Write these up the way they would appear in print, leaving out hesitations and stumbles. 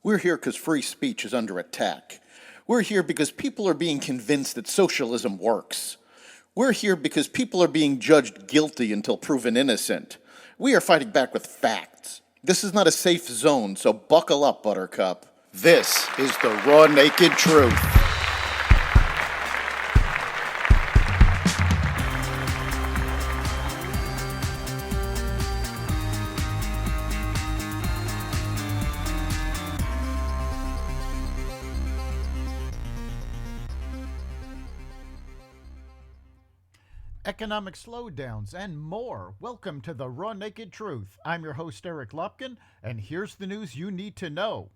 We're here because free speech is under attack. We're here because people are being convinced that socialism works. We're here because people are being judged guilty until proven innocent. We are fighting back with facts. This is not a safe zone, so buckle up, Buttercup. This is the raw, naked truth. Economic slowdowns and more. Welcome to the Raw Naked Truth. I'm your host, Eric Lupkin, and here's the news you need to know.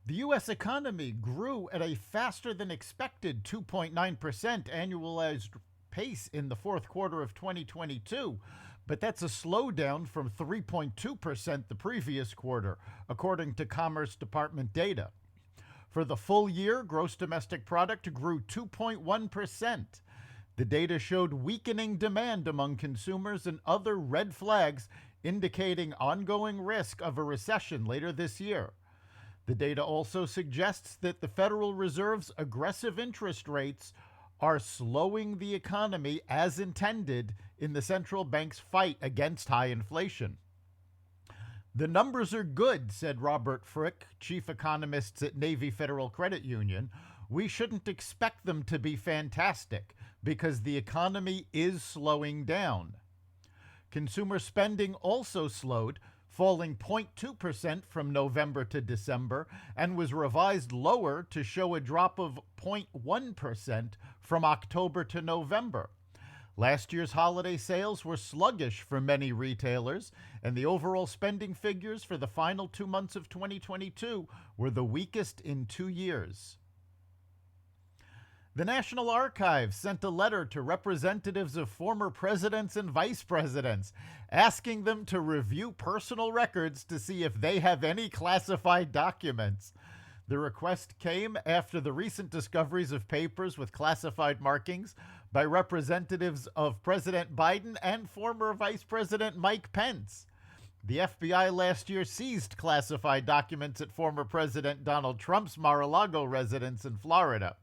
The U.S. economy grew at a faster than expected 2.9% annualized pace in the fourth quarter of 2022, but that's a slowdown from 3.2% the previous quarter, according to Commerce Department data. For the full year, gross domestic product grew 2.1%. The data showed weakening demand among consumers and other red flags indicating ongoing risk of a recession later this year. The data also suggests that the Federal Reserve's aggressive interest rates are slowing the economy as intended in the central bank's fight against high inflation. The numbers are good, said Robert Frick, chief economist at Navy Federal Credit Union. We shouldn't expect them to be fantastic because the economy is slowing down. Consumer spending also slowed, falling 0.2% from November to December, and was revised lower to show a drop of 0.1% from October to November. Last year's holiday sales were sluggish for many retailers, and the overall spending figures for the final 2 months of 2022 were the weakest in 2 years. The National Archives sent a letter to representatives of former presidents and vice presidents, asking them to review personal records to see if they have any classified documents. The request came after the recent discoveries of papers with classified markings by representatives of President Biden and former Vice President Mike Pence. The FBI last year seized classified documents at former President Donald Trump's Mar-a-Lago residence in Florida.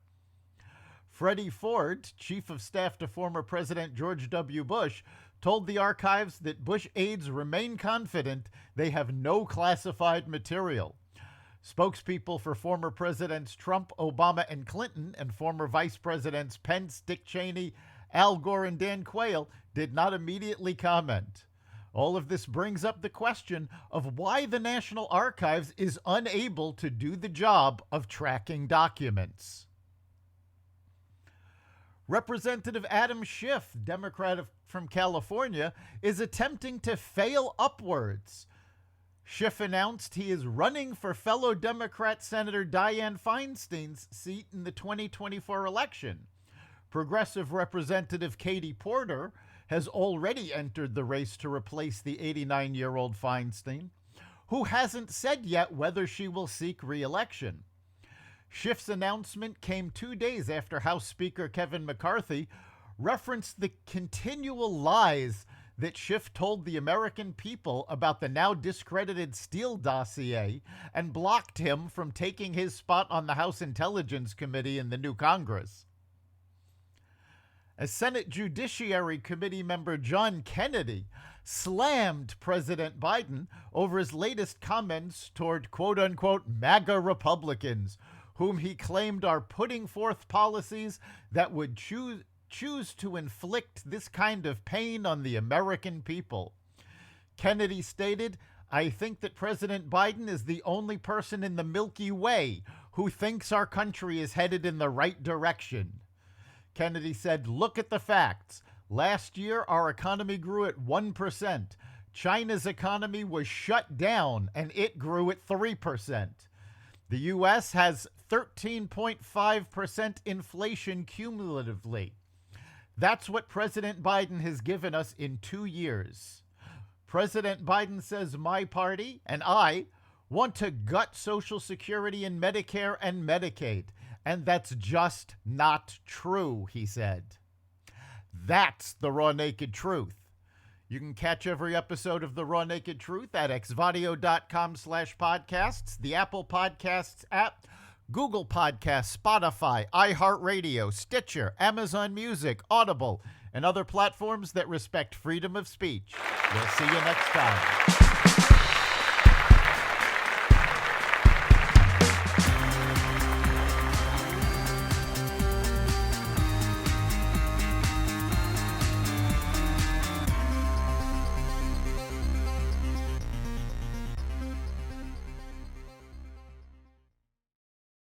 Freddie Ford, chief of staff to former President George W. Bush, told the archives that Bush aides remain confident they have no classified material. Spokespeople for former Presidents Trump, Obama, and Clinton, and former Vice Presidents Pence, Dick Cheney, Al Gore, and Dan Quayle did not immediately comment. All of this brings up the question of why the National Archives is unable to do the job of tracking documents. Representative Adam Schiff, Democrat from California, is attempting to fail upwards. Schiff announced he is running for fellow Democrat Senator Dianne Feinstein's seat in the 2024 election. Progressive Representative Katie Porter has already entered the race to replace the 89-year-old Feinstein, who hasn't said yet whether she will seek re-election. Schiff's announcement came 2 days after House Speaker Kevin McCarthy referenced the continual lies that Schiff told the American people about the now discredited Steele dossier and blocked him from taking his spot on the House Intelligence Committee in the new Congress. As Senate Judiciary Committee member John Kennedy slammed President Biden over his latest comments toward quote-unquote MAGA Republicans, whom he claimed are putting forth policies that would choose to inflict this kind of pain on the American people. Kennedy stated, "I think that President Biden is the only person in the Milky Way who thinks our country is headed in the right direction." Kennedy said, "Look at the facts. Last year, our economy grew at 1%. China's economy was shut down, and it grew at 3%. The U.S. has 13.5% inflation cumulatively. That's what President Biden has given us in 2 years. President Biden says my party and I want to gut Social Security and Medicare and Medicaid, and that's just not true," he said. That's the raw naked truth. You can catch every episode of The Raw Naked Truth at xvadio.com/podcasts, the Apple Podcasts app, Google Podcasts, Spotify, iHeartRadio, Stitcher, Amazon Music, Audible, and other platforms that respect freedom of speech. We'll see you next time.